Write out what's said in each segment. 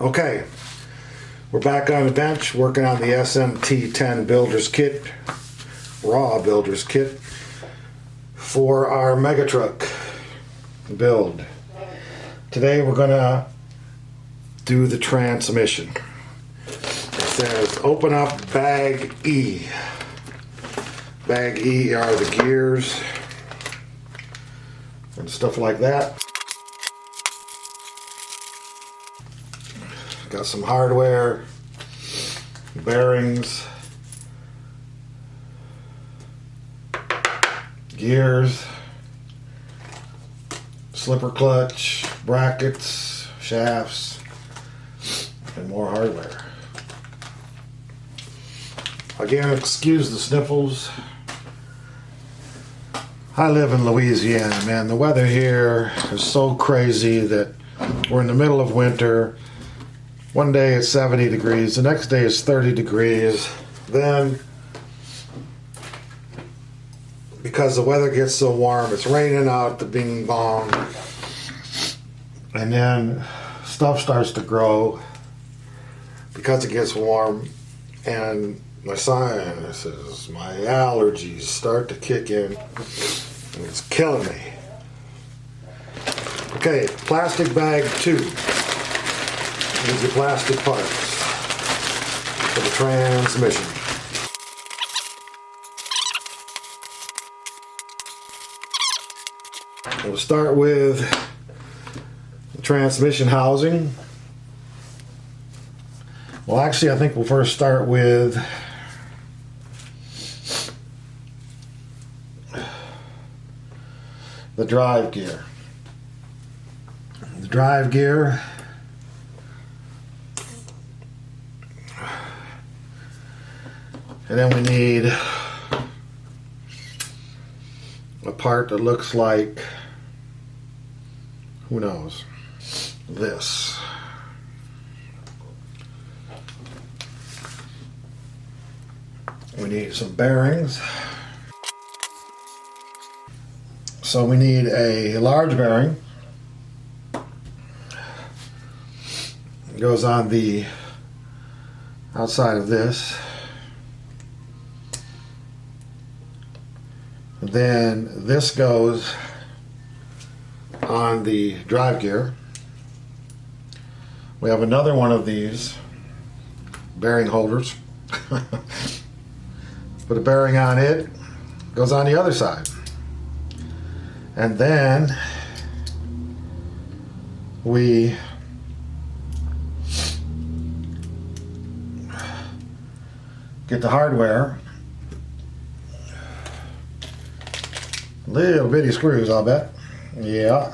Okay, we're back on the bench working on the SMT-10 builder's kit, raw builder's kit for our mega truck build. Today we're gonna do the transmission. It says open up bag E. Bag E are the gears and stuff like that. Got some hardware, bearings, gears, slipper clutch, brackets, shafts, and more hardware. Again, excuse the sniffles. I live in Louisiana, man. The weather here is so crazy that we're in the middle of winter. One day it's 70 degrees, the next day it's 30 degrees. Then, because the weather gets so warm, it's raining out the bing bong. And then stuff starts to grow because it gets warm. And my sinuses, my allergies start to kick in. And it's killing me. Okay, plastic bag 2. These are plastic parts for the transmission. We'll start with the transmission housing. Well, actually, I think we'll first start with the drive gear. The drive gear and then we need a part that looks like, who knows, this. We need some bearings. So we need a large bearing. It goes on the outside of this. Then this goes on the drive gear. We have another one of these bearing holders. Put a bearing on it, goes on the other side. And then we get the hardware. Little bitty screws, I'll bet. Yeah.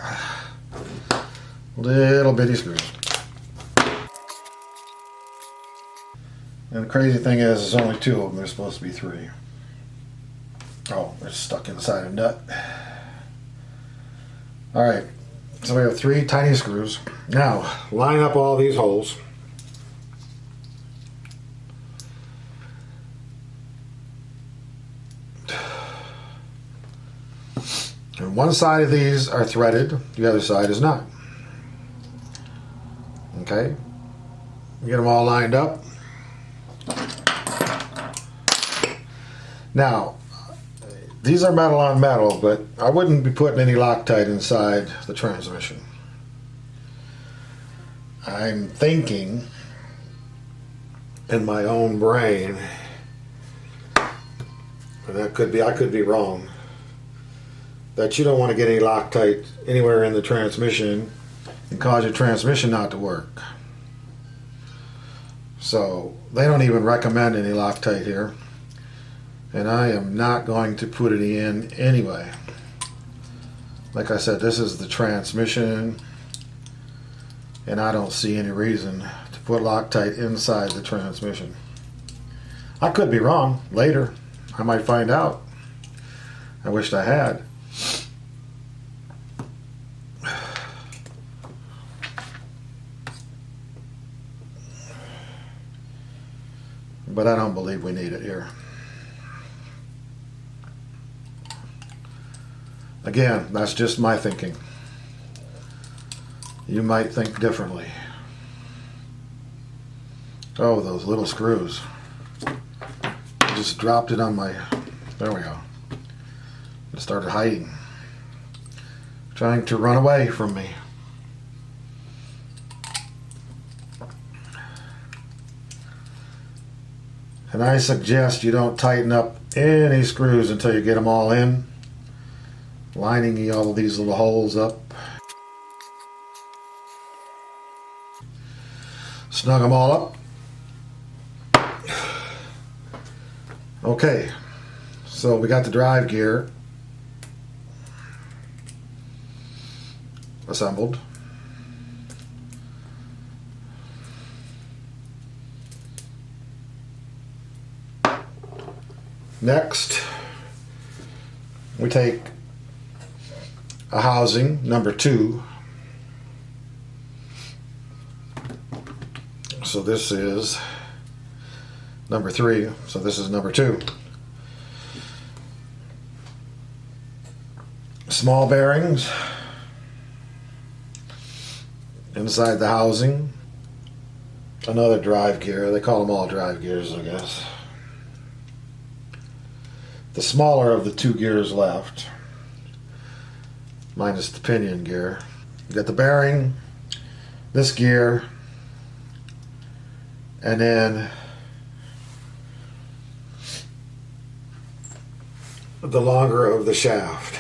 Little bitty screws. And the crazy thing is, there's only 2 of them. There's supposed to be 3. Oh, they're stuck inside a nut. Alright, so we have 3 tiny screws. Now, line up all these holes. And one side of these are threaded, the other side is not. Okay, get them all lined up. Now, these are metal on metal, but I wouldn't be putting any Loctite inside the transmission. I'm thinking in my own brain, and that could be, I could be wrong, that you don't want to get any Loctite anywhere in the transmission and cause your transmission not to work. So they don't even recommend any Loctite here, and I am not going to put it in anyway. Like I said, this is the transmission, and I don't see any reason to put Loctite inside the transmission. I could be wrong. Later I might find out. I wished I had. But I don't believe we need it here. Again, that's just my thinking. You might think differently. Oh, those little screws. I just dropped it on my, there we go. It started hiding. Trying to run away from me. And I suggest you don't tighten up any screws until you get them all in, lining all of these little holes up. Snug them all up. Okay, so we got the drive gear assembled. Next, we take a housing, number 2. So this is number 3, so this is number 2. Small bearings inside the housing. Another drive gear. They call them all drive gears, I guess. The smaller of the 2 gears left, minus the pinion gear. You got the bearing, this gear, and then the longer of the shaft.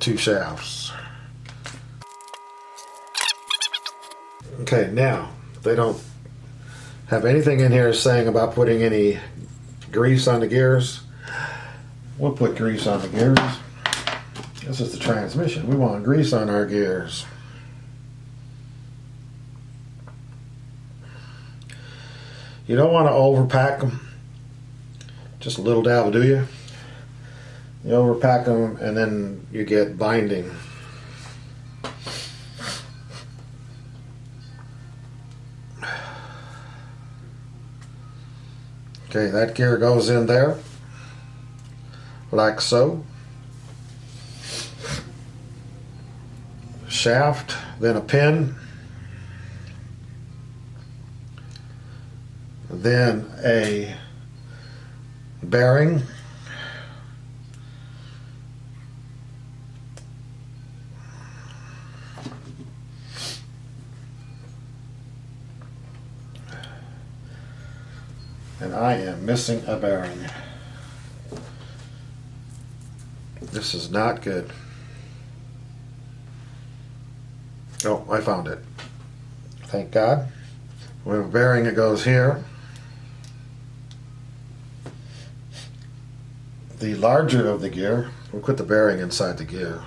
2 shafts. Okay, now they don't have anything in here saying about putting any grease on the gears. We'll put grease on the gears. This is the transmission. We want grease on our gears. You don't want to overpack them. Just a little dab will do you. You overpack them and then you get binding. Okay, that gear goes in there, like so. Shaft, then a pin, then a bearing, and I am missing a bearing. This is not good. Oh, I found it. Thank God. We have a bearing that goes here. The larger of the gear, we'll put the bearing inside the gear.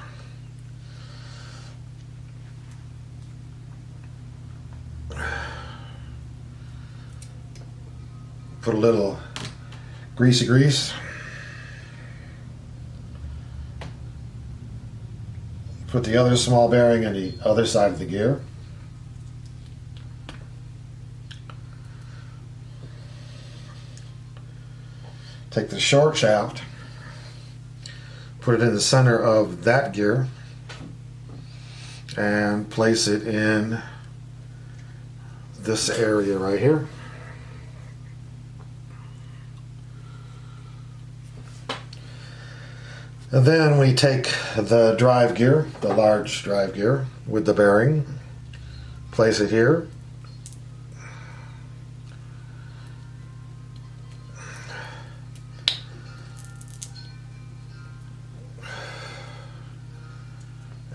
Put a little greasy grease. Put the other small bearing on the other side of the gear. Take the short shaft, put it in the center of that gear, and place it in this area right here. And then we take the drive gear, the large drive gear, with the bearing, place it here.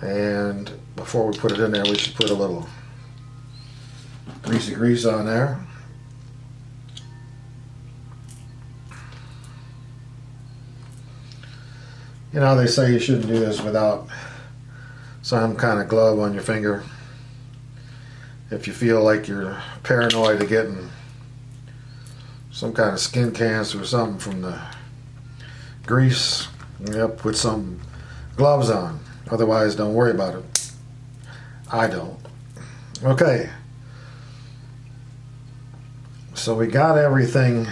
And before we put it in there, we should put a little greasy grease on there. You know, they say you shouldn't do this without some kind of glove on your finger. If you feel like you're paranoid of getting some kind of skin cancer or something from the grease, yep, put some gloves on. Otherwise, don't worry about it. I don't. Okay. So we got everything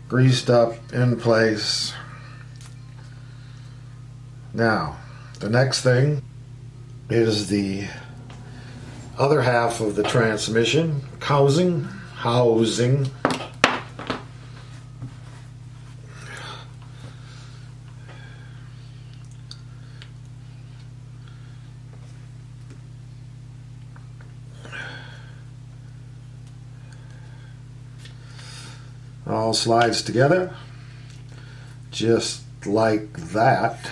greased up in place. Now, the next thing is the other half of the transmission housing. All slides together just like that.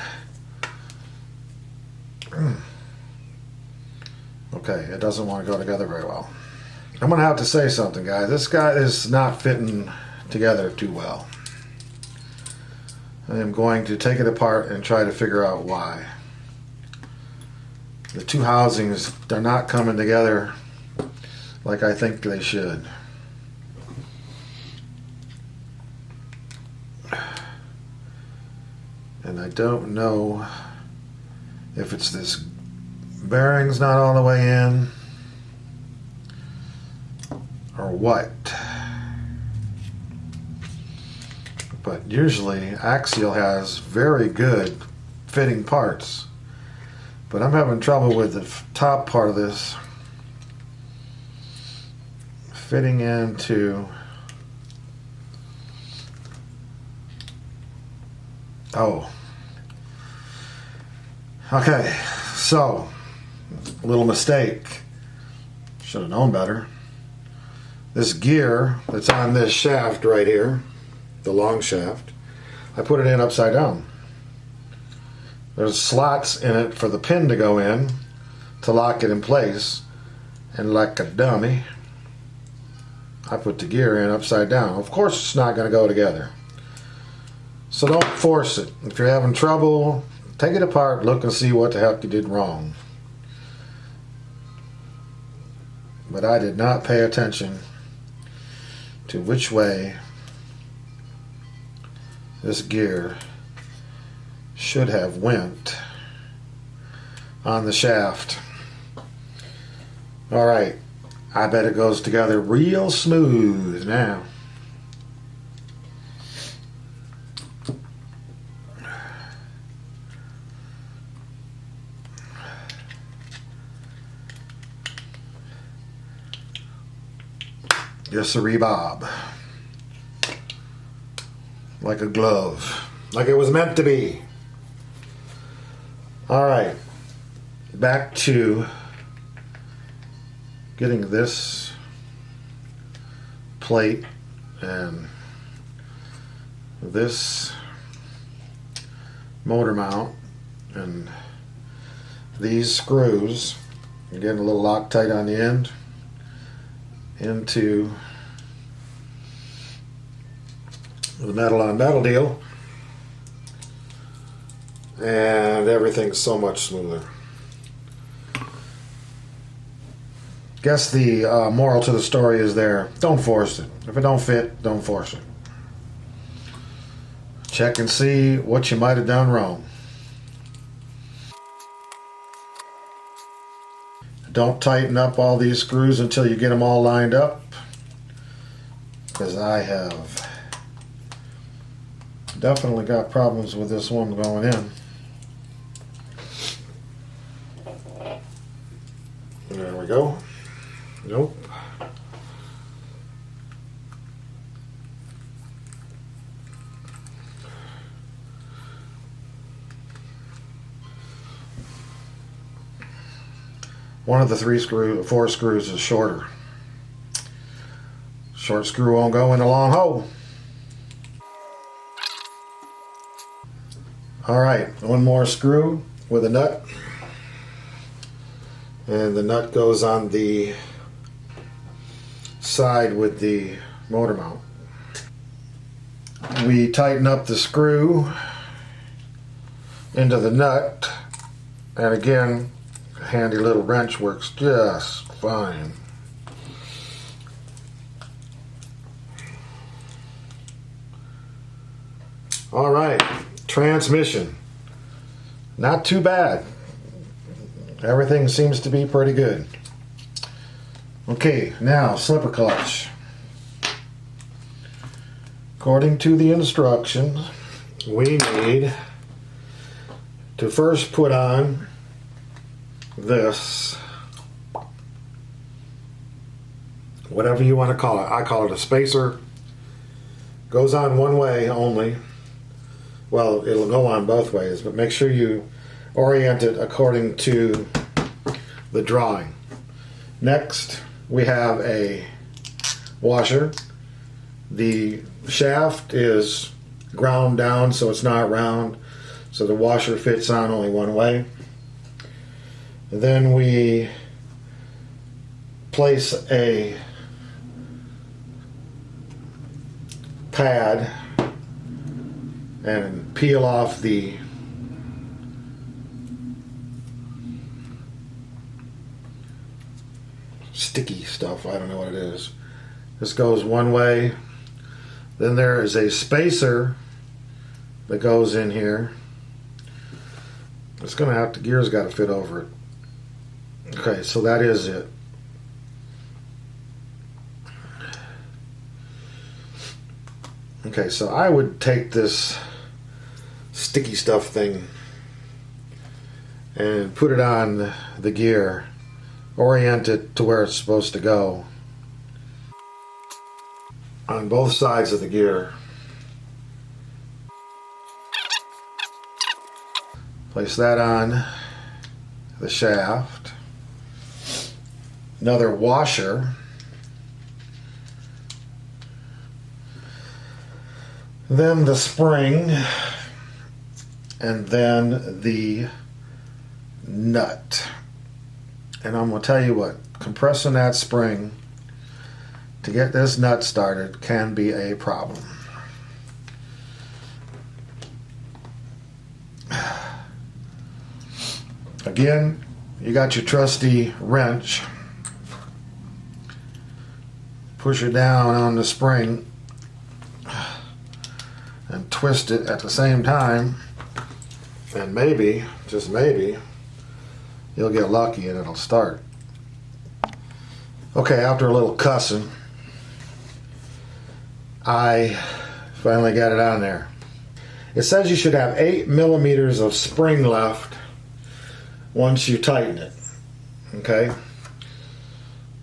Okay, it doesn't want to go together very well. I'm gonna have to say something, guys. This guy is not fitting together too well. I am going to take it apart and try to figure out why. The two housings, they're not coming together like I think they should. And I don't know if it's this bearing's not all the way in or what. But usually Axial has very good fitting parts. But I'm having trouble with the top part of this fitting into. Oh. Okay, so a little mistake. Should have known better. This gear that's on this shaft right here, the long shaft, I put it in upside down. There's slots in it for the pin to go in to lock it in place, and like a dummy, I put the gear in upside down. Of course it's not going to go together. So don't force it. If you're having trouble, take it apart, look and see what the heck you did wrong. But I did not pay attention to which way this gear should have went on the shaft. Alright, I bet it goes together real smooth now. Just a rebob. Like a glove. Like it was meant to be. Alright. Back to getting this plate and this motor mount and these screws. You're getting a little Loctite on the end into the metal on metal deal, and everything's so much smoother. Guess the moral to the story is there. Don't force it. If it don't fit, don't force it. Check and see what you might have done wrong. Don't tighten up all these screws until you get them all lined up, because I have definitely got problems with this one going in. There we go. Nope. One of the four screws is shorter. Short screw won't go in the long hole. Alright, one more screw with a nut. And the nut goes on the side with the motor mount. We tighten up the screw into the nut, and again, a handy little wrench works just fine. Alright, transmission. Not too bad. Everything seems to be pretty good. Okay, now slipper clutch. According to the instructions, we need to first put on this whatever you want to call it. I call it a spacer. Goes on one way only. Well, it'll go on both ways, but make sure you orient it according to the drawing. Next, we have a washer. The shaft is ground down so it's not round, so the washer fits on only one way. And then we place a pad and peel off the sticky stuff. I don't know what it is. This goes one way. Then there is a spacer that goes in here. It's gonna have to, gear's got to fit over it. Okay, so that is it. Okay, so I would take this sticky stuff thing and put it on the gear, orient it to where it's supposed to go on both sides of the gear. Place that on the shaft. Another washer. Then the spring, and then the nut. And I'm going to tell you what, compressing that spring to get this nut started can be a problem. Again, you got your trusty wrench. Push it down on the spring and twist it at the same time, and maybe, just maybe, you'll get lucky and it'll start. Okay, after a little cussing, I finally got it on there. It says you should have 8 millimeters of spring left once you tighten it. Okay?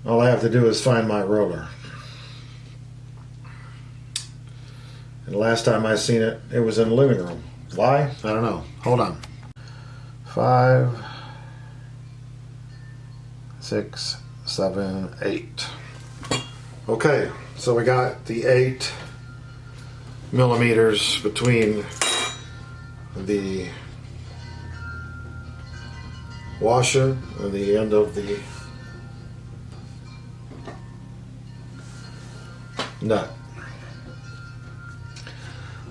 All I have to do is find my ruler. And the last time I seen it, it was in the living room. Why? I don't know. Hold on. 5, 6, 7, 8. Okay, so we got the 8 millimeters between the washer and the end of the nut.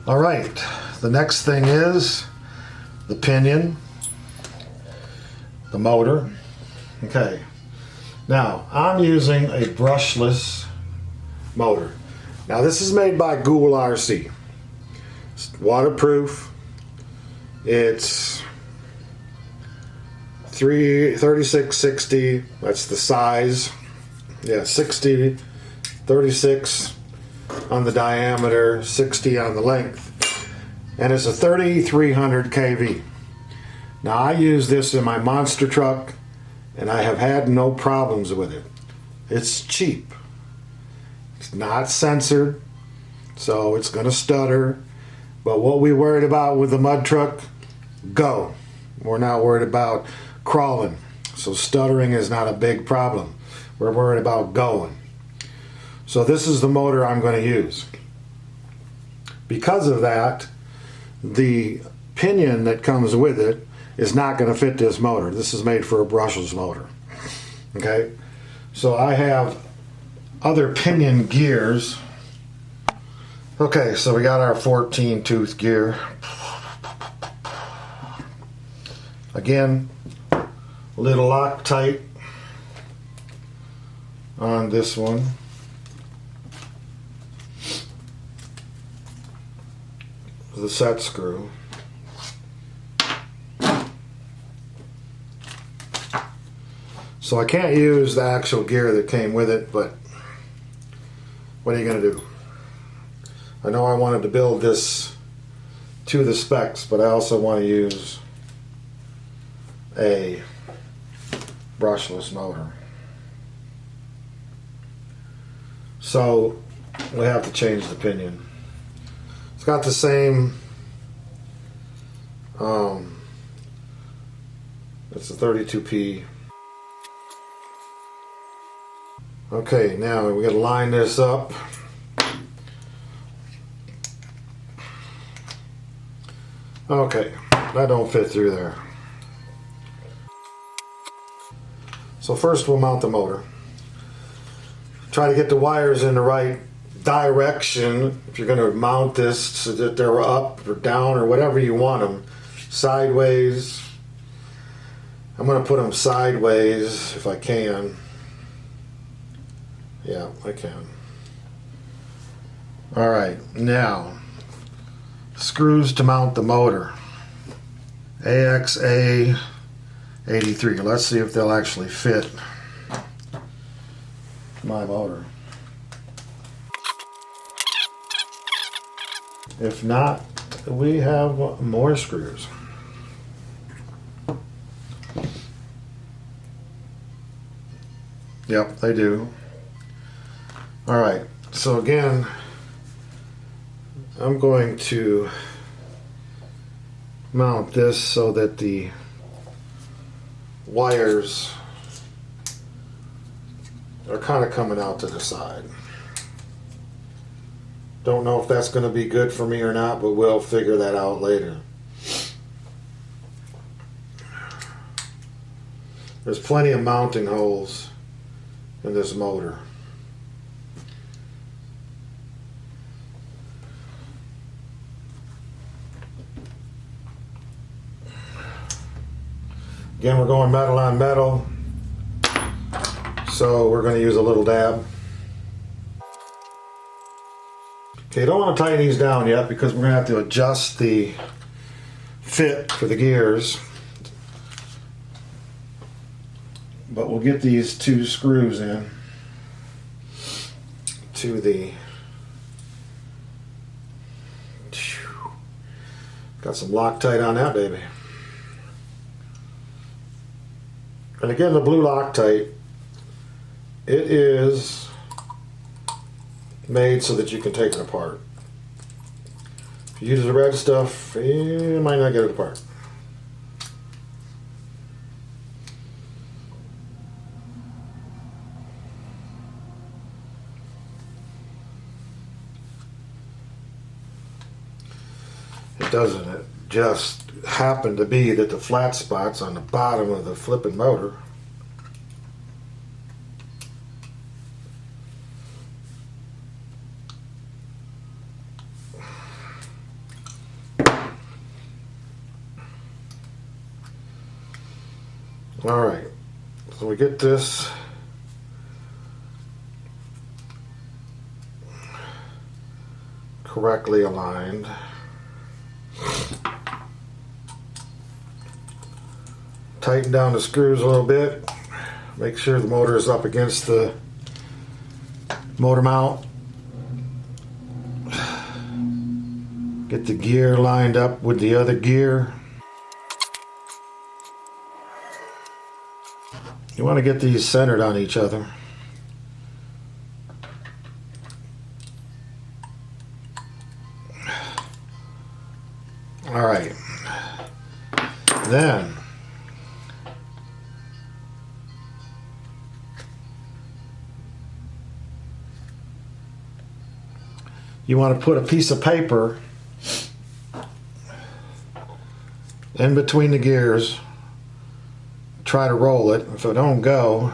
All right, the next thing is the pinion, the motor. Okay, now I'm using a brushless motor. Now this is made by Google RC. It's waterproof. It's 3660. That's the size. Yeah, 60, 36 on the diameter, 60 on the length, and it's a 3300 kV. Now I use this in my monster truck and I have had no problems with it. It's cheap. It's not censored, so it's going to stutter. But what we worried about with the mud truck, go. We're not worried about crawling, so stuttering is not a big problem. We're worried about going. So this is the motor I'm going to use. Because of that, the pinion that comes with it is not going to fit this motor. This is made for a brushless motor. Okay, so I have other pinion gears. Okay, so we got our 14 tooth gear. Again, a little Loctite on this one. The set screw. So I can't use the actual gear that came with it, but what are you going to do? I know I wanted to build this to the specs, but I also want to use a brushless motor. So we have to change the pinion. It's got the same, it's a 32P. Okay, now we gotta line this up. Okay, that don't fit through there. So first we'll mount the motor. Try to get the wires in the right direction if you're going to mount this, so that they're up or down or whatever you want them. Sideways. I'm going to put them sideways if I can. Yeah, I can. Alright, now screws to mount the motor. AXA 83. Let's see if they'll actually fit my motor. If not, we have more screws. Yep, they do. Alright, so again, I'm going to mount this so that the wires are kind of coming out to the side. Don't know if that's going to be good for me or not, but we'll figure that out later. There's plenty of mounting holes in this motor. Again, we're going metal on metal, so we're going to use a little dab. Okay, you don't want to tighten these down yet because we're going to have to adjust the fit for the gears. But we'll get these two screws in to the... Got some Loctite on that baby. And again, the blue Loctite, it is made so that you can take it apart. If you use the red stuff, you might not get it apart. It doesn't. It just happened to be that the flat spots on the bottom of the flipping motor Alright, so we get this correctly aligned. Tighten down the screws a little bit. Make sure the motor is up against the motor mount. Get the gear lined up with the other gear. You want to get these centered on each other. All right. Then you want to put a piece of paper in between the gears. Try to roll it. If it don't go,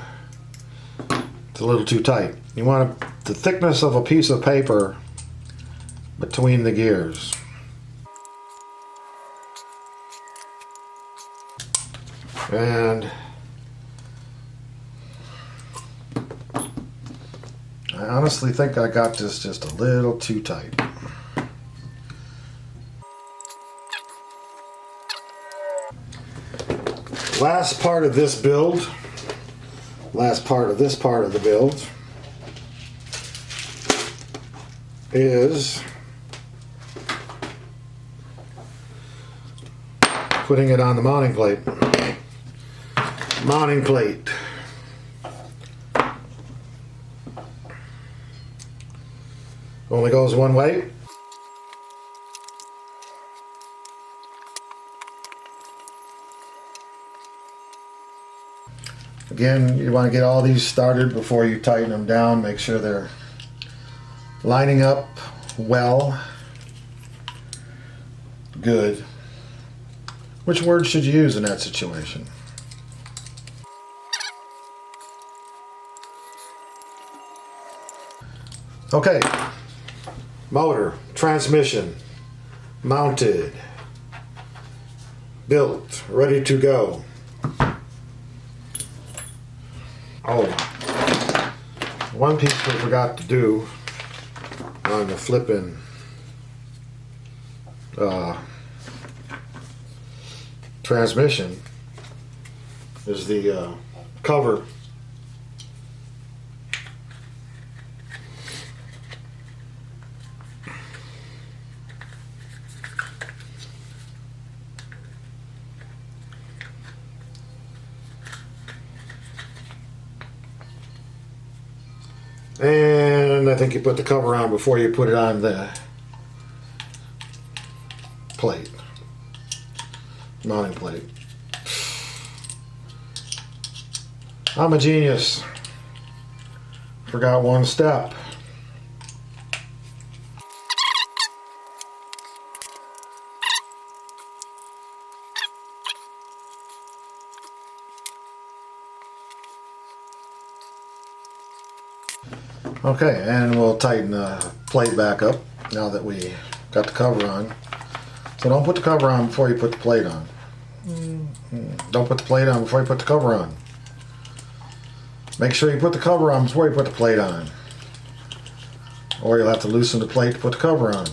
it's a little too tight. You want the thickness of a piece of paper between the gears. And I honestly think I got this just a little too tight. Last part of this build, last part of this part of the build is putting it on the mounting plate. Mounting plate. Only goes one way. Again, you want to get all these started before you tighten them down. Make sure they're lining up well. Good. Which word should you use in that situation? Okay. Motor, transmission, mounted, built, ready to go. Oh, one piece we forgot to do on the flipping transmission is the cover. And I think you put the cover on before you put it on the plate, mounting plate. I'm a genius. Forgot one step. Okay, and we'll tighten the plate back up now that we got the cover on. So don't put the cover on before you put the plate on. Don't put the plate on before you put the cover on. Make sure you put the cover on before you put the plate on. Or you'll have to loosen the plate to put the cover on.